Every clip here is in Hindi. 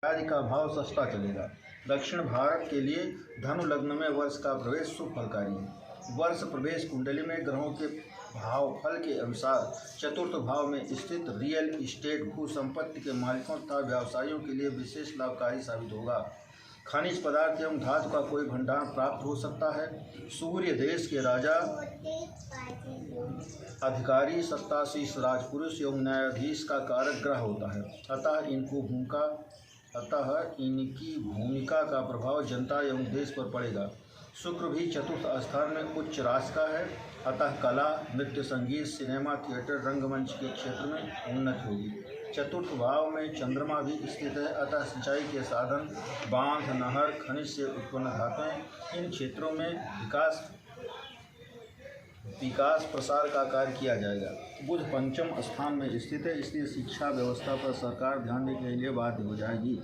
आदि का भाव सस्ता चलेगा। दक्षिण भारत के लिए धनु लग्न में वर्ष का प्रवेश शुभ फलकारी है। वर्ष प्रवेश कुंडली में ग्रहों के भाव फल के अनुसार चतुर्थ भाव में स्थित रियल इस्टेट भू संपत्ति के मालिकों तथा व्यवसायियों के लिए विशेष लाभकारी साबित होगा। खनिज पदार्थ एवं धातु का कोई भंडार प्राप्त हो सकता है। सूर्य देश के राजा, अधिकारी, सत्ताशीष राजपुरुष एवं न्यायाधीश का कारक ग्रह होता है। अतः इनकी भूमिका का प्रभाव जनता एवं देश पर पड़ेगा। शुक्र भी चतुर्थ स्थान में उच्च राशि का है। अतः कला, नृत्य, संगीत, सिनेमा, थिएटर, रंगमंच के क्षेत्र में उन्नति होगी। चतुर्थ भाव में चंद्रमा भी स्थित है। अतः सिंचाई के साधन, बांध, नहर, खनिज से उत्पन्न धातुएं, इन क्षेत्रों में विकास प्रसार का कार्य किया जाएगा। बुध पंचम स्थान में स्थित है, इसलिए शिक्षा व्यवस्था पर सरकार ध्यान देने के लिए बाध्य हो जाएगी।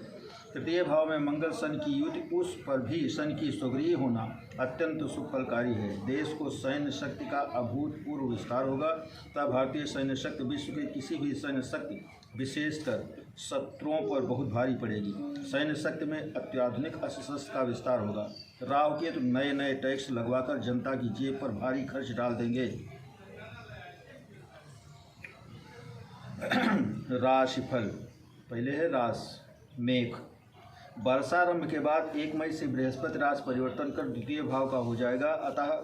तृतीय भाव में मंगल शन की युति, उस पर भी शन की सुग्रीव होना अत्यंत सुफलकारी है। देश को सैन्य शक्ति का अभूतपूर्व विस्तार होगा तथा भारतीय सैन्य शक्ति विश्व के किसी भी सैन्य शक्ति विशेषकर शत्रुओं पर बहुत भारी पड़ेगी। सैन्य शक्ति में अत्याधुनिक अस्त्र शस्त्र का विस्तार होगा। राहु केतु नए नए टैक्स लगवाकर जनता की जेब पर भारी खर्च डाल देंगे। राशिफल, पहले है राशि मेघ। वर्षारंभ के बाद 1 मई से बृहस्पति राशि परिवर्तन कर द्वितीय भाव का हो जाएगा। अतः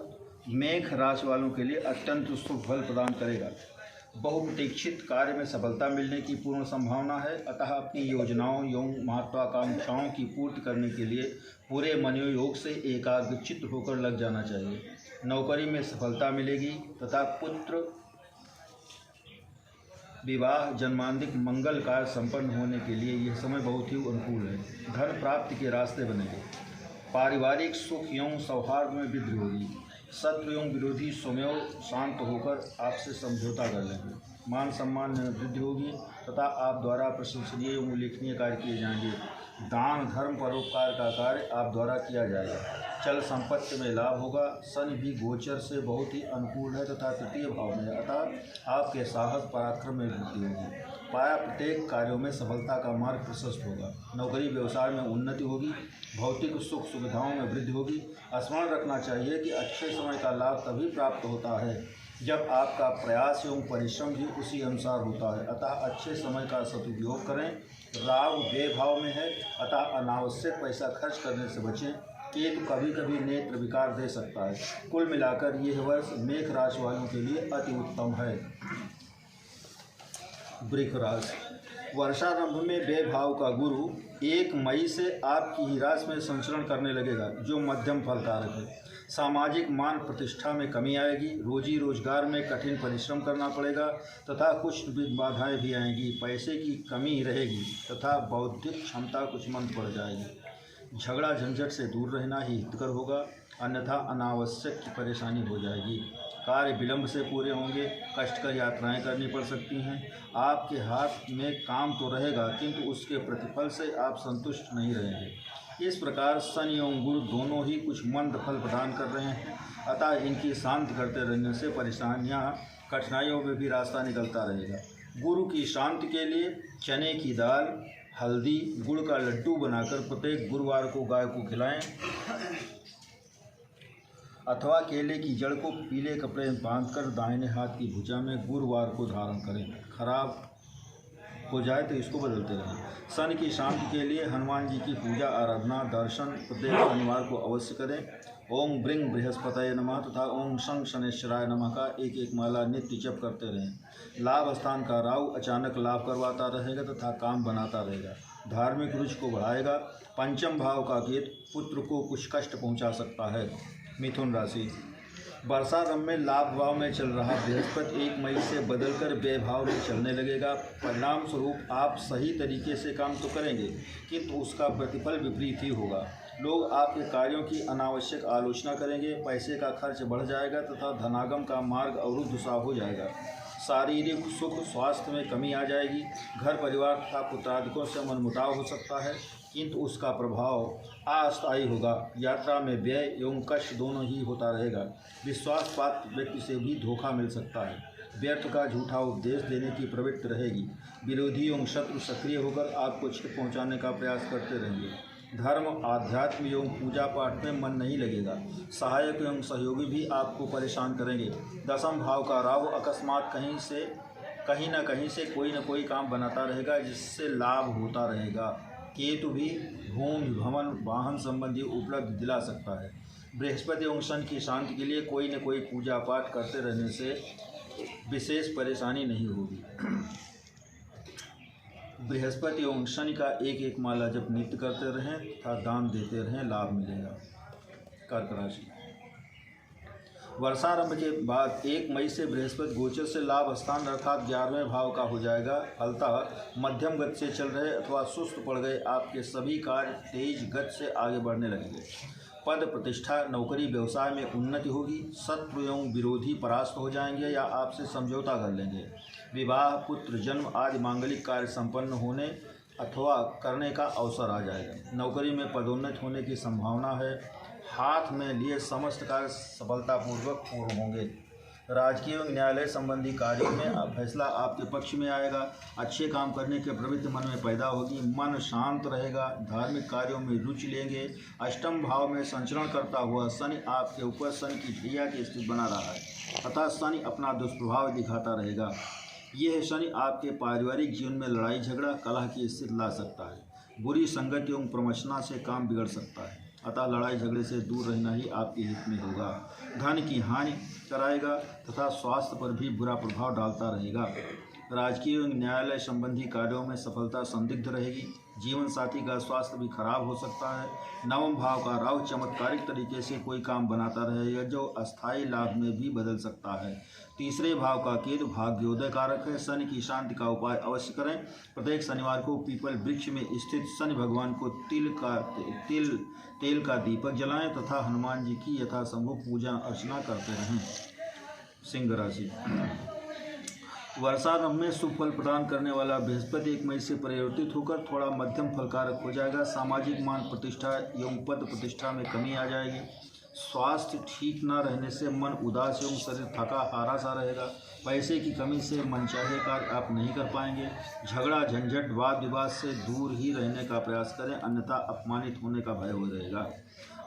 मेघ राशि वालों के लिए अत्यंत शुभ फल प्रदान करेगा। बहुप्रतीक्षित कार्य में सफलता मिलने की पूर्ण संभावना है। अतः अपनी योजनाओं एवं महत्वाकांक्षाओं की पूर्ति करने के लिए पूरे मनोयोग से एकाग्रचित्त होकर लग जाना चाहिए। नौकरी में सफलता मिलेगी तथा पुत्र विवाह, जन्मांतिक मंगल कार्य संपन्न होने के लिए यह समय बहुत ही अनुकूल है। धन प्राप्ति के रास्ते बनेंगे। पारिवारिक सुख एवं सौहार्द में वृद्धि होगी। शत्रु एवं विरोधी स्वयं शांत होकर आपसे समझौता कर लेंगे। मान सम्मान में वृद्धि होगी तथा आप द्वारा प्रशंसनीय एवं उल्लेखनीय कार्य किए जाएंगे। दान, धर्म, परोपकार का कार्य आप द्वारा किया जाएगा। चल संपत्ति में लाभ होगा। शनि भी गोचर से बहुत ही अनुकूल है तथा तृतीय भाव में, अतः आपके साहस पराक्रम में वृद्धि होगी। पाया प्रत्येक कार्यों में सफलता का मार्ग प्रशस्त होगा। नौकरी व्यवसाय में उन्नति होगी। भौतिक सुख सुविधाओं में वृद्धि होगी। स्मरण रखना चाहिए कि अच्छे समय का लाभ तभी प्राप्त होता है जब आपका प्रयास एवं परिश्रम भी उसी अनुसार होता है। अतः अच्छे समय का सदुपयोग करें। राहु व्यय भाव में है, अतः अनावश्यक पैसा खर्च करने से बचें। केतु कभी कभी नेत्र विकार दे सकता है। कुल मिलाकर यह वर्ष मेघ राशि वालों के लिए अति उत्तम है। वृष राशि, वर्षारंभ में व्यय भाव का गुरु 1 मई से आपकी ही राशि में संचरण करने लगेगा, जो मध्यम फलकारक है। सामाजिक मान प्रतिष्ठा में कमी आएगी। रोजी रोजगार में कठिन परिश्रम करना पड़ेगा तथा कुछ बाधाएं भी आएंगी। पैसे की कमी रहेगी तथा बौद्धिक क्षमता कुछ मंद पड़ जाएगी। झगड़ा झंझट से दूर रहना ही हितकर होगा, अन्यथा अनावश्यक की परेशानी हो जाएगी। कार्य विलंब से पूरे होंगे। कष्टकर यात्राएं करनी पड़ सकती हैं। आपके हाथ में काम तो रहेगा किंतु उसके प्रतिफल से आप संतुष्ट नहीं रहेंगे। इस प्रकार शनि एवं गुरु दोनों ही कुछ मंद फल प्रदान कर रहे हैं। अतः इनकी शांत करते रहने से कठिनाइयों में भी रास्ता निकलता रहेगा। गुरु की शांति के लिए चने की दाल, हल्दी, गुड़ का लड्डू बनाकर प्रत्येक गुरुवार को गाय को खिलाएं अथवा केले की जड़ को पीले कपड़े में बांधकर दाहिने हाथ की भुजा में गुरुवार को धारण करें। खराब हो जाए तो इसको बदलते रहें। शनि की शांति के लिए हनुमान जी की पूजा, आराधना, दर्शन प्रत्येक शनिवार को अवश्य करें। ओम ब्रिंग बृहस्पतये नमः तथा ओम शं शनेश्वराय नमः का एक एक माला नित्य जप करते रहें। लाभ स्थान का राहु अचानक लाभ करवाता रहेगा तथा काम बनाता रहेगा। धार्मिक रुचि को बढ़ाएगा। पंचम भाव का केतु पुत्र को कुछ कष्ट पहुंचा सकता है। मिथुन राशि, वर्षारंभ में लाभ भाव में चल रहा बृहस्पति 1 मई से बदलकर व्यय भाव में चलने लगेगा। परिणाम स्वरूप आप सही तरीके से काम तो करेंगे किंतु उसका प्रतिफल विपरीत ही होगा। लोग आपके कार्यों की अनावश्यक आलोचना करेंगे। पैसे का खर्च बढ़ जाएगा तथा धनागम का मार्ग अवरुद्ध सा हो जाएगा। शारीरिक सुख स्वास्थ्य में कमी आ जाएगी। घर परिवार तथा पुत्रादिकों से मनमुटाव हो सकता है किंतु उसका प्रभाव अस्थायी होगा। यात्रा में व्यय एवं कष्ट दोनों ही होता रहेगा। विश्वास पात्र व्यक्ति से भी धोखा मिल सकता है। व्यर्थ का झूठा उपदेश देने की प्रवृत्ति रहेगी। विरोधी एवं शत्रु सक्रिय होकर आपको क्षति पहुंचाने का प्रयास करते रहेंगे। धर्म, आध्यात्म एवं पूजा पाठ में मन नहीं लगेगा। सहायक एवं सहयोगी भी आपको परेशान करेंगे। दसम भाव का राहु अकस्मात कहीं न कहीं से कोई न कोई काम बनाता रहेगा जिससे लाभ होता रहेगा। केतु भी भूमि, भवन, वाहन संबंधी उपलब्धि दिला सकता है। बृहस्पति एवं शनि की शांति के लिए कोई न कोई पूजा पाठ करते रहने से विशेष परेशानी नहीं होगी। बृहस्पति एवं शनि का एक एक माला जब नित्य करते रहें तथा दान देते रहें, लाभ मिलेगा। कर्क राशि, वर्षारंभ के बाद 1 मई से बृहस्पति गोचर से लाभ स्थान अर्थात 11वें भाव का हो जाएगा। फलतः मध्यम गति से चल रहे अथवा सुस्त पड़ गए आपके सभी कार्य तेज गति से आगे बढ़ने लगेंगे। पद, प्रतिष्ठा, नौकरी, व्यवसाय में उन्नति होगी। शत्रु एवं विरोधी परास्त हो जाएंगे या आपसे समझौता कर लेंगे। विवाह, पुत्र जन्म आदि मांगलिक कार्य संपन्न होने अथवा करने का अवसर आ जाएगा। नौकरी में पदोन्नति होने की संभावना है। हाथ में लिए समस्त कार्य सफलतापूर्वक पूर्ण होंगे। राजकीय एवं न्यायालय संबंधी कार्यों में फैसला आपके पक्ष में आएगा। अच्छे काम करने की प्रवृत्ति मन में पैदा होगी। मन शांत रहेगा। धार्मिक कार्यों में रुचि लेंगे। अष्टम भाव में संचरण करता हुआ शनि आपके ऊपर शनि की ढैया की स्थिति बना रहा है, अतः शनि अपना दुष्प्रभाव दिखाता रहेगा। यह शनि आपके पारिवारिक जीवन में लड़ाई झगड़ा, कलह की स्थिति ला सकता है। बुरी संगति एवं प्रवंचना से काम बिगड़ सकता है, अतः लड़ाई झगड़े से दूर रहना ही आपके हित में होगा। धन की हानि कराएगा तथा स्वास्थ्य पर भी बुरा प्रभाव डालता रहेगा। राजकीय एवं न्यायालय संबंधी कार्यों में सफलता संदिग्ध रहेगी। जीवन साथी का स्वास्थ्य भी खराब हो सकता है। नवम भाव का राहु चमत्कारिक तरीके से कोई काम बनाता रहेगा जो अस्थायी लाभ में भी बदल सकता है। तीसरे भाव का केतु भाग्योदय कारक है। शनि की शांति का उपाय अवश्य करें। प्रत्येक शनिवार को पीपल वृक्ष में स्थित शनि भगवान को तेल का दीपक जलाएं तथा हनुमान जी की यथासंभव पूजा अर्चना करते रहें। सिंह राशि, वर्षारंभ में शुभ फल प्रदान करने वाला बृहस्पति 1 मई से परिवर्तित होकर थोड़ा मध्यम फलकारक हो जाएगा। सामाजिक मान प्रतिष्ठा एवं पद प्रतिष्ठा में कमी आ जाएगी। स्वास्थ्य ठीक न रहने से मन उदास एवं शरीर थका हारा सा रहेगा। पैसे की कमी से मनचाहे कार्य आप नहीं कर पाएंगे। झगड़ा झंझट वाद विवाद से दूर ही रहने का प्रयास करें, अन्यथा अपमानित होने का भय हो रहेगा।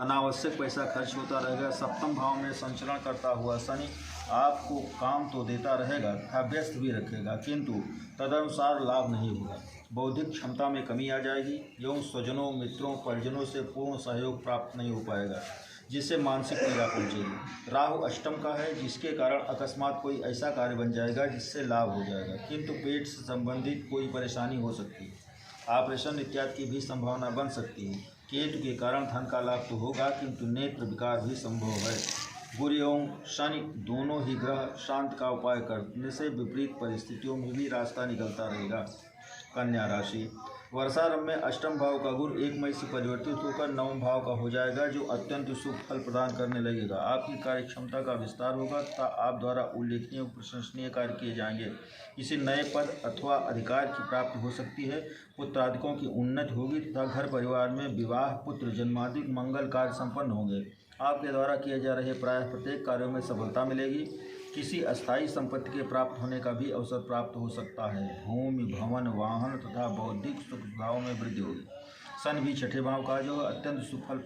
अनावश्यक पैसा खर्च होता रहेगा। सप्तम भाव में संचरण करता हुआ शनि आपको काम तो देता रहेगा तथा व्यस्त भी रखेगा, किंतु तदनुसार लाभ नहीं होगा। बौद्धिक क्षमता में कमी आ जाएगी एवं स्वजनों, मित्रों, परिजनों से पूर्ण सहयोग प्राप्त नहीं हो पाएगा, जिससे मानसिक पीड़ा पहुंचेगी। राहु अष्टम का है, जिसके कारण अकस्मात कोई ऐसा कार्य बन जाएगा जिससे लाभ हो जाएगा, किंतु पेट से संबंधित कोई परेशानी हो सकती है। ऑपरेशन इत्यादि की भी संभावना बन सकती है। केतु के कारण धन का लाभ तो होगा, किंतु नेत्र विकार भी संभव है। गुरु एवं शनि दोनों ही ग्रह शांत का उपाय करने से विपरीत परिस्थितियों में भी रास्ता निकलता रहेगा। कन्या राशि, वर्षारंभ में अष्टम भाव का गुरु 1 मई से परिवर्तित होकर नवम भाव का हो जाएगा, जो अत्यंत शुभ फल प्रदान करने लगेगा। आपकी कार्य क्षमता का विस्तार होगा तथा आप द्वारा उल्लेखनीय और प्रशंसनीय कार्य किए जाएंगे। किसी नए पद अथवा अधिकार की प्राप्ति हो सकती है। पुत्रादिकों की उन्नति होगी तथा घर परिवार में विवाह, पुत्र जन्मादि मंगल कार्य संपन्न होंगे। आपके द्वारा किए जा रहे प्रायः प्रत्येक कार्यों में सफलता मिलेगी। किसी अस्थायी संपत्ति के प्राप्त होने का भी अवसर प्राप्त हो सकता है। भूमि, भवन, वाहन तथा बौद्धिक सुख भाव में वृद्धि होगी। शनि भी छठे भाव का जो अत्यंत सुख फल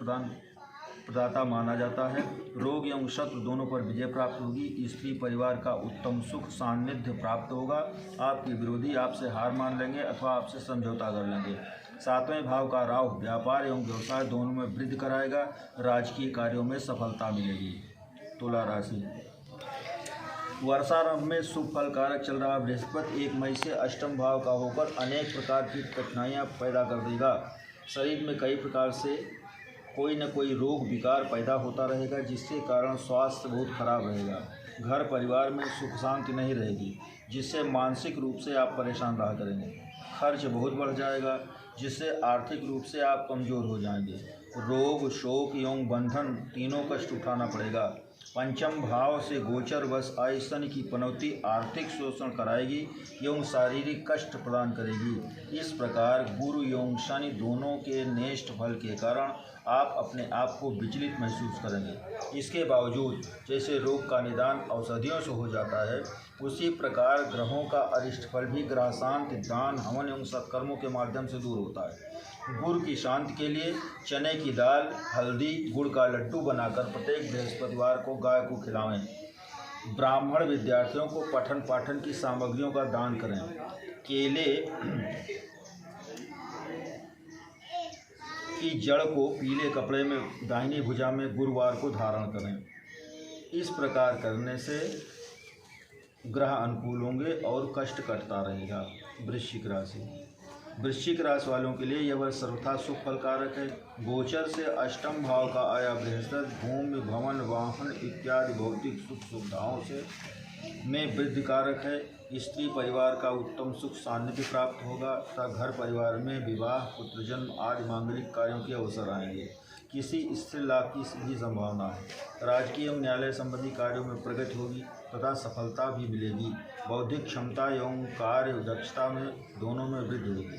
प्रदाता माना जाता है। रोग एवं शत्रु दोनों पर विजय प्राप्त होगी। स्त्री परिवार का उत्तम सुख सान्निध्य प्राप्त होगा। आपके विरोधी आपसे हार मान लेंगे अथवा आपसे समझौता कर लेंगे। सातवें भाव का राहु व्यापार एवं व्यवसाय दोनों में वृद्धि कराएगा। राजकीय कार्यों में सफलता मिलेगी। तुला राशि, वर्षारंभ में शुभ फल कारक चल रहा बृहस्पति 1 मई से अष्टम भाव का होकर अनेक प्रकार की कठिनाइयां पैदा कर देगा। शरीर में कई प्रकार से कोई न कोई रोग विकार पैदा होता रहेगा, जिसके कारण स्वास्थ्य बहुत खराब रहेगा। घर परिवार में सुख शांति नहीं रहेगी, जिससे मानसिक रूप से आप परेशान रहा करेंगे। खर्च बहुत बढ़ जाएगा, जिससे आर्थिक रूप से आप कमज़ोर हो जाएंगे। रोग, शोक एवं बंधन तीनों कष्ट उठाना पड़ेगा। पंचम भाव से गोचर वश आय शनि की पनौती आर्थिक शोषण कराएगी एवं शारीरिक कष्ट प्रदान करेगी। इस प्रकार गुरु एवं शनि दोनों के नेष्ट फल के कारण आप अपने आप को विचलित महसूस करेंगे। इसके बावजूद जैसे रोग का निदान औषधियों से हो जाता है, उसी प्रकार ग्रहों का अरिष्ट फल भी ग्रह शांति, दान, हवन एवं सत्कर्मों के माध्यम से दूर होता है। गुरु की शांति के लिए चने की दाल, हल्दी, गुड़ का लड्डू बनाकर प्रत्येक बृहस्पतिवार को गाय को खिलाएं। ब्राह्मण विद्यार्थियों को पठन पाठन की सामग्रियों का दान करें। केले की जड़ को पीले कपड़े में दाहिनी भुजा में गुरुवार को धारण करें। इस प्रकार करने से ग्रह अनुकूल होंगे और कष्ट कटता रहेगा। वृश्चिक राशि वालों के लिए यह वर्ष सर्वथा सुख फलकारक है। गोचर से अष्टम भाव का आया बृहस्पति भूमि, भवन, वाहन इत्यादि भौतिक सुख सुविधाओं से में वृद्धि कारक है। स्त्री परिवार का उत्तम सुख सान्निध्य प्राप्त होगा तथा घर परिवार में विवाह, पुत्र जन्म आदि मांगलिक कार्यों के अवसर आएंगे। किसी स्थिर लाभ की भी संभावना है। राजकीय एवं न्यायालय संबंधी कार्यों में प्रगति होगी तथा सफलता भी मिलेगी। बौद्धिक क्षमता एवं कार्य दक्षता में दोनों में वृद्धि होगी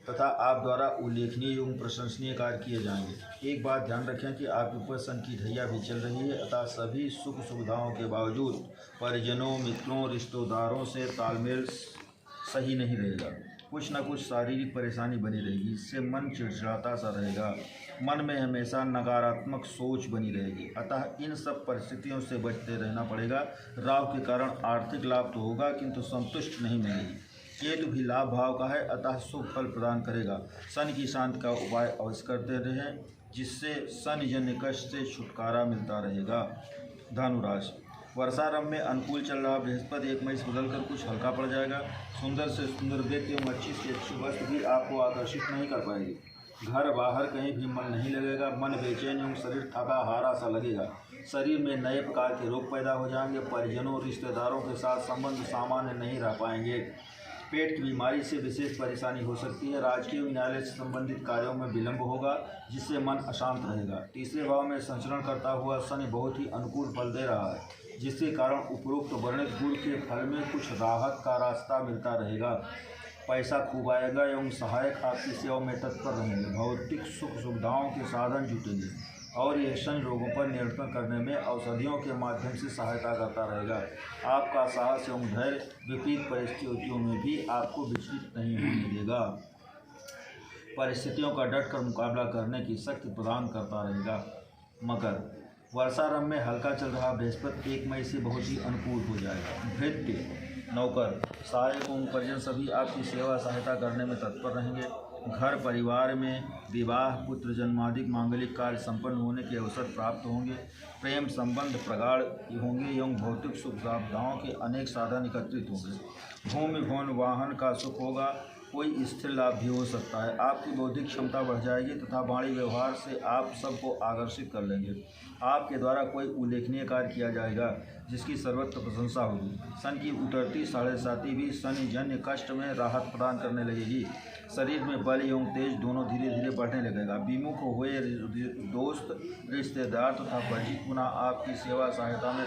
तथा आप द्वारा उल्लेखनीय एवं प्रशंसनीय कार्य किए जाएंगे। एक बात ध्यान रखें कि आपके ऊपर सन की ढैया भी चल रही है अतः सभी सुख सुविधाओं के बावजूद परिजनों, मित्रों, रिश्तेदारों से तालमेल सही नहीं रहेगा। कुछ न कुछ शारीरिक परेशानी बनी रहेगी। इससे मन चिड़चिड़ाता सा रहेगा। मन में हमेशा नकारात्मक सोच बनी रहेगी। अतः इन सब परिस्थितियों से बचते रहना पड़ेगा। राहु के कारण आर्थिक लाभ तो होगा किंतु संतुष्ट नहीं मिलेगी। केतु भी लाभ भाव का है अतः शुभ फल प्रदान करेगा। शनि की शांति का उपाय अवश्य करते रहें जिससे शनि जन्य कष्ट से छुटकारा मिलता रहेगा। धनुराशि वर्षारंभ में अनुकूल चल रहा बृहस्पति 1 मई से बदलकर कुछ हल्का पड़ जाएगा। सुंदर से सुंदर व्यक्ति एवं अच्छी से अच्छी वस्तु भी आपको आकर्षित नहीं कर पाएगी। घर बाहर कहीं भी मन नहीं लगेगा। मन बेचैन एवं शरीर थका हारा सा लगेगा। शरीर में नए प्रकार के रोग पैदा हो जाएंगे। परिजनों, रिश्तेदारों के साथ संबंध सामान्य नहीं रह पाएंगे। पेट की बीमारी से विशेष परेशानी हो सकती है। राजकीय न्यायालय से संबंधित कार्यों में विलंब होगा जिससे मन अशांत रहेगा। तीसरे भाव में संचरण करता हुआ शनि बहुत ही अनुकूल फल दे रहा है जिसके कारण उपरोक्त वर्णित गुण के फल में कुछ राहत का रास्ता मिलता रहेगा। पैसा खूब आएगा एवं सहायक आपकी सेवा में तत्पर रहेंगे। भौतिक सुख सुविधाओं के साधन जुटेंगे और यह शनि रोगों पर नियंत्रण करने में औषधियों के माध्यम से सहायता करता रहेगा। आपका साहस एवं धैर्य विपरीत परिस्थितियों में भी आपको विचलित नहीं होने देगा। परिस्थितियों का डटकर मुकाबला करने की शक्ति प्रदान करता रहेगा। मकर वर्षारंभ में हल्का चल रहा बृहस्पति 1 मई से बहुत ही अनुकूल हो जाएगा। भृत्य, नौकर, सहायक एवं परिजन सभी आपकी सेवा सहायता करने में तत्पर रहेंगे। घर परिवार में विवाह, पुत्र जन्मादि मांगलिक कार्य संपन्न होने के अवसर प्राप्त होंगे। प्रेम संबंध प्रगाढ़ होंगे एवं भौतिक सुख सुविधाओं के अनेक साधन एकत्रित होंगे। भूमि, भवन, वाहन का सुख होगा। कोई स्थिर लाभ भी हो सकता है। आपकी बौद्धिक क्षमता बढ़ जाएगी तथा वाणी व्यवहार से आप सबको आकर्षित कर लेंगे। आपके द्वारा कोई उल्लेखनीय कार्य किया जाएगा जिसकी सर्वत्र प्रशंसा होगी। शनि की उतरती 7.5 भी शनि जन्य कष्ट में राहत प्रदान करने लगेगी। शरीर में बल एवं तेज दोनों धीरे धीरे बढ़ने लगेगा। विमुख हुए दोस्त, रिश्तेदार तथा परिचित पुनः आपकी सेवा सहायता में